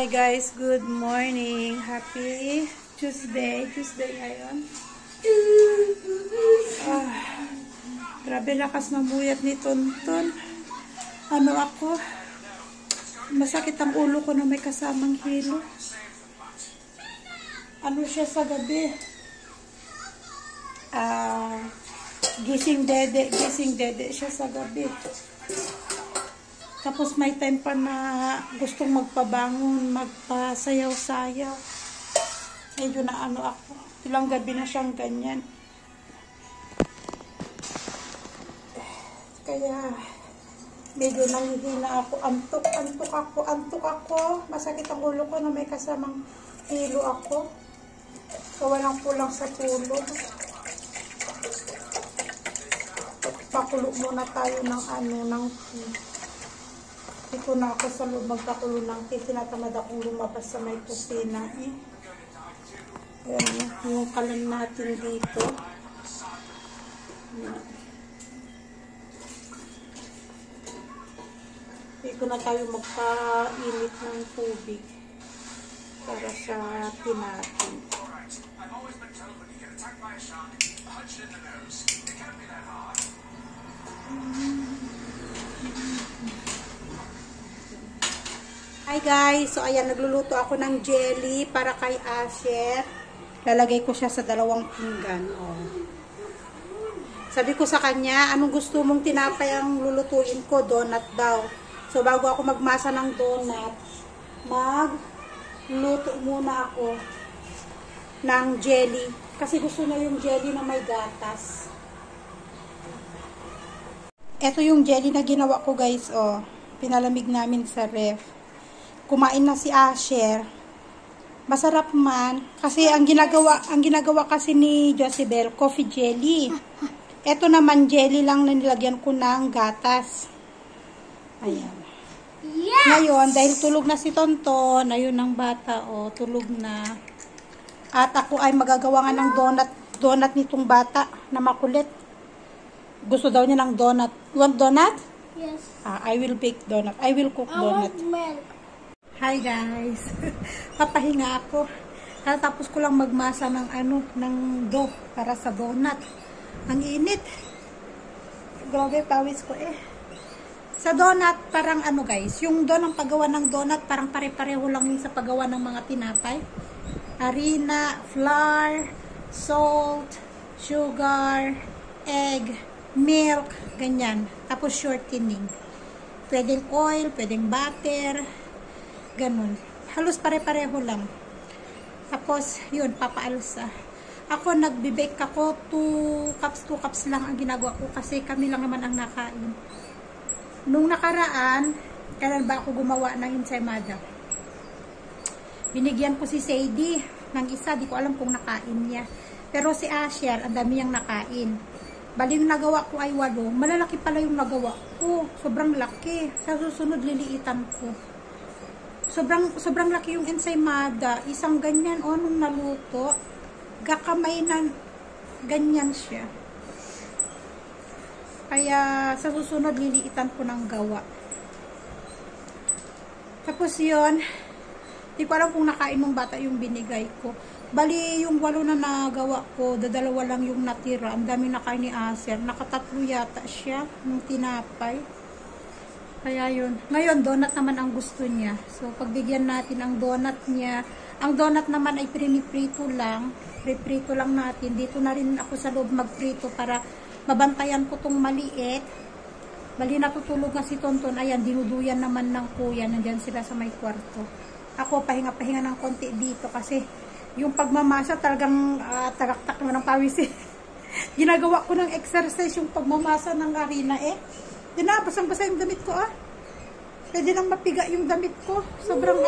Hi guys, good morning. Happy Tuesday. Tuesday ngayon. Grabe lakas ng buyat ni Tonton. Ano ako? Masakit ang ulo ko na may kasamang hilo. Ano siya sa gabi? Gising dede siya sa gabi. Tapos may time pa na gustong magpabangon, magpasayaw-sayaw. Medyo na ano ako. Ilang gabi na siyang ganyan. Kaya medyo nanghihina ako. Antok ako. Masakit ang ulo ko na may kasamang hilo ako. So walang kulang sa tulog. Pakulo muna tayo ng ng dito na ako sa loob magpakulo ng tea. Tinatamad akong lumabas sa may kusina eh. Ayan, yung kalan natin dito. Dito na tayo magpainit ng tubig para sa tea natin. Hi guys, so ayan, nagluluto ako ng jelly para kay Asher. Lalagay ko siya sa 2 pinggan. Oh. Sabi ko sa kanya, anong gusto mong tinapay ang lulutuin ko? Donut daw. So bago ako magmasa ng donut, magluto muna ako ng jelly. Kasi gusto na yung jelly na may gatas. Ito yung jelly na ginawa ko guys. Oh. Pinalamig namin sa ref. Kumain na si Asher. Masarap man kasi ang ginagawa kasi ni Josebel coffee jelly. Ito naman jelly lang na nilagyan ko ng gatas. Ayan. Yes! Ngayon dahil tulog na si Tonton, ayun ang bata tulog na. At ako ay magagawa nga ng donut nitong bata na makulit. Gusto daw niya ng donut. You want donut? Yes. I will bake donut. I will cook donut. I want milk. Hi guys. Papahinga ako. Tapos ko lang magmasa ng ng dough para sa donut. Ang init. Grabe pawis ko eh. Sa donut parang guys, yung dough ng paggawa ng donut parang pare-pareho lang yung sa paggawa ng mga tinapay. Harina, flour, salt, sugar, egg, milk, ganyan. Tapos shortening. Pwedeng oil, pwedeng butter, ganun. Halos pare-pareho lang. Tapos, yun, papaalsa. Ako, nagbe-bake ako, 2 cups lang ang ginagawa ko kasi kami lang naman ang nakain. Nung nakaraan, kailan ba ako gumawa ng ensaymada? Binigyan ko si Sadie ng isa, di ko alam kung nakain niya. Pero si Asher, ang dami niyang nakain. Bali yung nagawa ko ay 8. Malalaki pala yung nagawa ko. Sobrang laki. Sa susunod, liliitan ko. Sobrang laki yung ensaymada. Isang ganyan, nung naluto. Gakamay na ganyan siya. Kaya sa susunod, liliitan ko ng gawa. Tapos yun, di ko alam kung nakain ng bata yung binigay ko. Bali, yung 8 na nagawa ko, 2 lang yung natira. Ang dami nakain ni Aser. 3 yata siya ng tinapay. Kaya yun. Ngayon, donut naman ang gusto niya. So, pagbigyan natin ang donut niya. Ang donut naman ay priniprito lang. Priprito lang natin. Dito na rin ako sa loob magprito para mabantayan ko tong maliit. Bali, natutulog nga si Tonton. Ayan, dinuduyan naman ng kuya. Nandyan sila sa may kwarto. Ako, pahinga-pahinga ng konti dito kasi yung pagmamasa talagang tagaktak naman ng pawis eh. Ginagawa ko ng exercise yung pagmamasa ng harina eh. Di na, basang-basa yung damit ko Pwede nang mapiga yung damit ko. Sobrang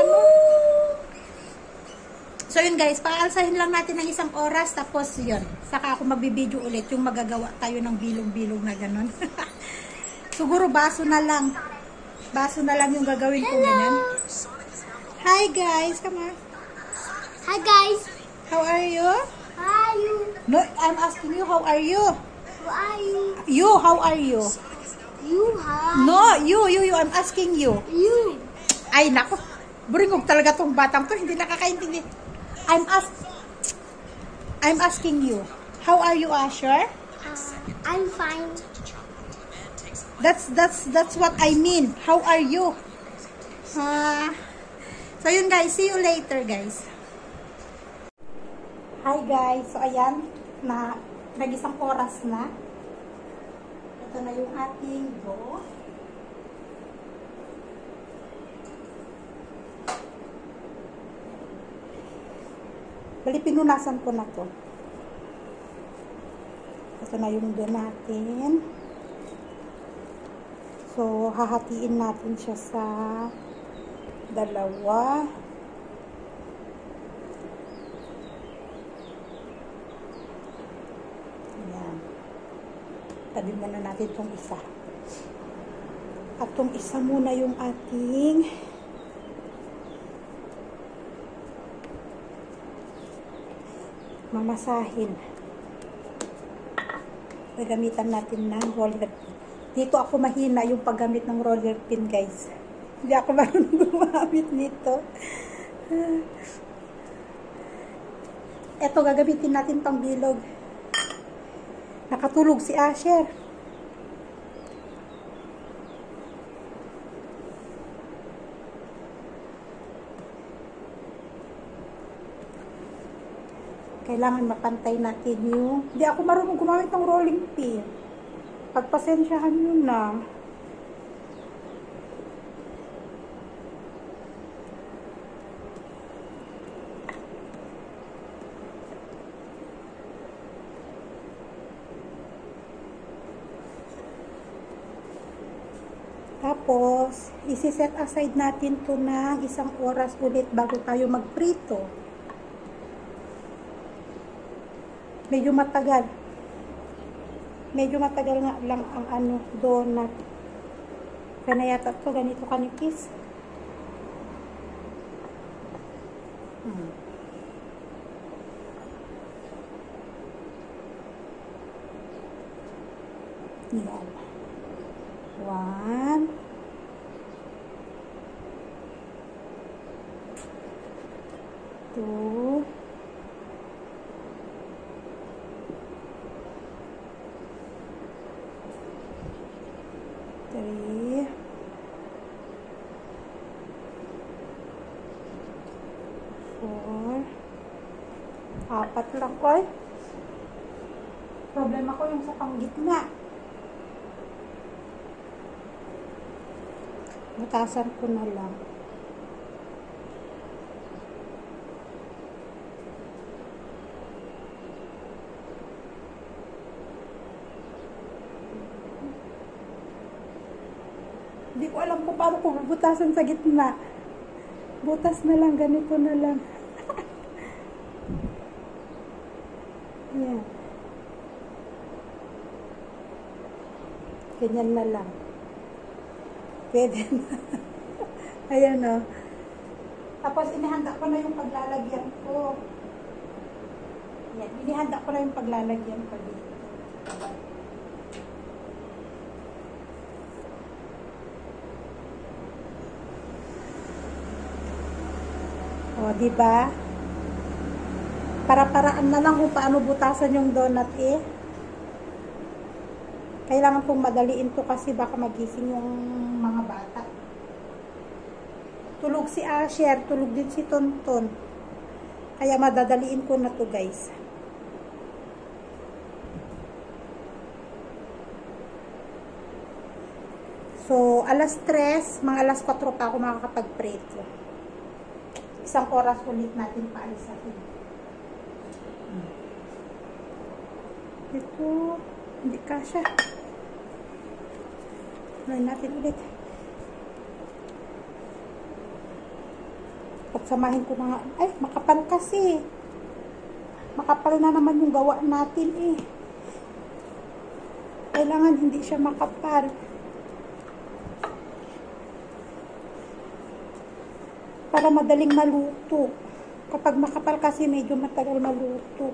So yun guys, paalsahin lang natin ng 1 oras. Tapos yun, saka ako magbibideo ulit yung magagawa tayo ng bilog-bilog na ganon. Siguro baso na lang. Baso na lang yung gagawin ko ganyan. Hi guys, come on. Hi guys. How are you? How are you? No, I'm asking you, how are you? Who are you? You, how are you? You have. No, you, I'm asking you. You. Ay, nako. Buringog talaga tong batang to, hindi nakakaintindi. I'm asking you, how are you, Asher? I'm fine. That's what I mean. How are you? So yun guys, see you later guys. Hi guys, so ayan, nag-isang oras na. Ito na yung ating dough. Bali, pinunasan ko na to. Ito na yung dough natin. So, hahatiin natin siya sa dalawa. Ayan. Tabi muna natin itong isa. At itong isa muna yung ating mamasahin. Gagamitan natin ng roller pin. Dito ako mahina yung paggamit ng roller pin, guys. Hindi ako marunong gumamit nito. Ito, gagamitin natin pang bilog. Nakatulog si Asher. Kailangan mapantay natin yung... Hindi ako marunong gumamit ng rolling pin. Pagpasensyahan nyo na. Tapos, isi-set aside natin to ng 1 oras ulit bago tayo magprito. Medyo matagal. Medyo matagal nga lang ang donut. Kaya yata ito, ganito kanipis. Yan. 1. 2. 3. 4. 4 lang ko. Problema ko yung sa panggitna. Butasan ko na lang. Hindi ko alam kung paano ko bubutasan sa gitna. Butas na lang, ganito na lang. Yan. Ganyan na lang. Pwede na. Ayan o. Tapos inihanda ko na yung paglalagyan ko. Yan. Inihanda ko na yung paglalagyan ko dito. O, diba? Para-paraan na lang kung paano butasan yung donut eh. Kailangan pong madaliin to kasi baka magising yung mga bata. Tulog si Asher, tulog din si Tonton. Kaya madadaliin ko na to guys. So, alas 3, mga alas 4 pa ako makakapag-prito. 1 oras ulit natin paalisahin. Ito, hindi kasya. Gawin natin ulit. Pagsamahin ko na nga. Ay, makapal kasi. Makapal na naman yung gawa natin eh. Kailangan hindi siya makapal. Para madaling maluto. Kapag makapal kasi medyo matagal maluto.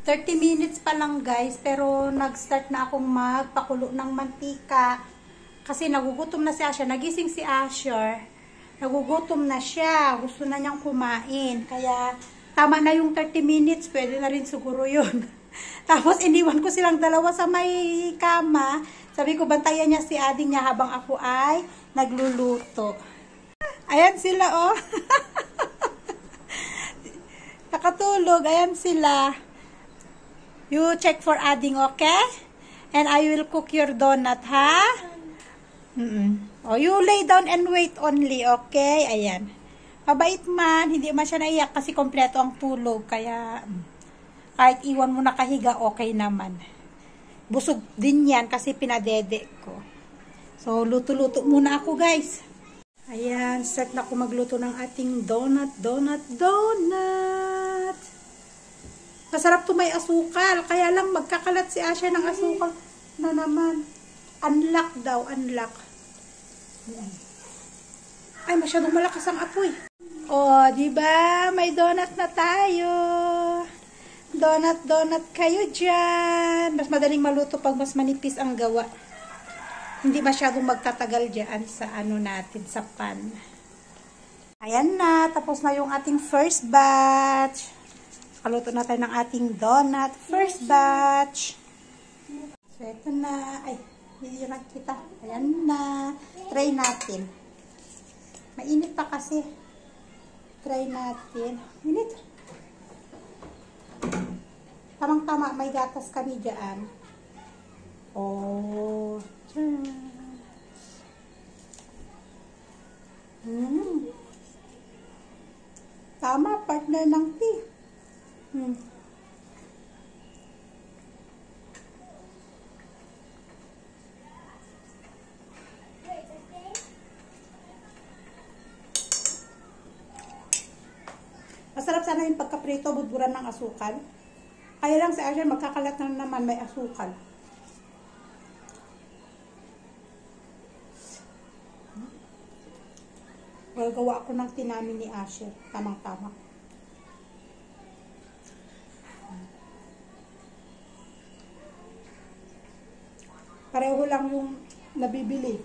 30 minutes pa lang guys, pero nag-start na akong magpakulo ng mantika. Kasi nagugutom na si Asher. Nagising si Asher. Nagugutom na siya. Gusto na niyang kumain. Kaya tama na yung 30 minutes. Pwede na rin siguro yun. Tapos iniwan ko silang dalawa sa may kama. Sabi ko, bantayan niya si ading niya habang ako ay nagluluto. Ayan sila, oh. Nakatulog. Ayan sila. You check for adding, okay? And I will cook your donut, ha? Oh, you lay down and wait only, okay? Ayan. Mabait man. Hindi man siya naiyak kasi kompleto ang tulog. Kaya, kahit iwan mo nakahiga, okay naman. Busog din yan kasi pinadede ko. So, luto-luto muna ako, guys. Ayan, start na ako magluto ng ating donut. Masarap to may asukal. Kaya lang magkakalat si Asya ng asukal na naman. Unlock daw, unlock. Ay, masyadong malakas ang apoy. Oh, di ba? May donut na tayo. Donut kayo dyan. Mas madaling maluto pag mas manipis ang gawa. Hindi masyadong magtatagal dyan sa ano natin, sa pan. Ayan na. Tapos na yung ating first batch. Kaluto na tayo ng ating donut. First batch. So, ito na. Ay, hindi na kita. Ayan na. Try natin. Mainit pa kasi. Try natin. Minute. Tamang-tama. May gatas kami dyan. Oh. Tama. Partner ng tea. Masarap sana yung pagkaprito, budburan ng asukal. Kaya lang sa Asher, magkakalat na naman may asukal. Gagawa ako ng tinamin ni Asher. Tamang-tama. Pareho lang yung nabibili.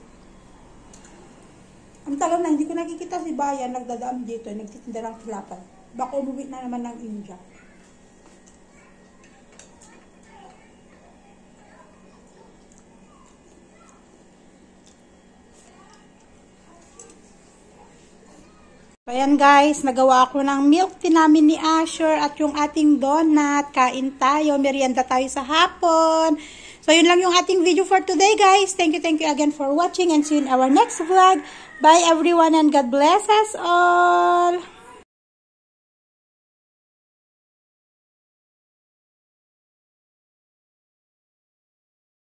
Ang tagal na, hindi ko nakikita si Bayan nagdadaan dito, nagtitinda ng tilapay. Baka umuwi na naman ng India. So, ayan guys, nagawa ako ng milk tea namin ni Asher at yung ating donut. Kain tayo, merienda tayo sa hapon. So, yun lang yung ating video for today, guys. Thank you again for watching and see you in our next vlog. Bye, everyone, and God bless us all.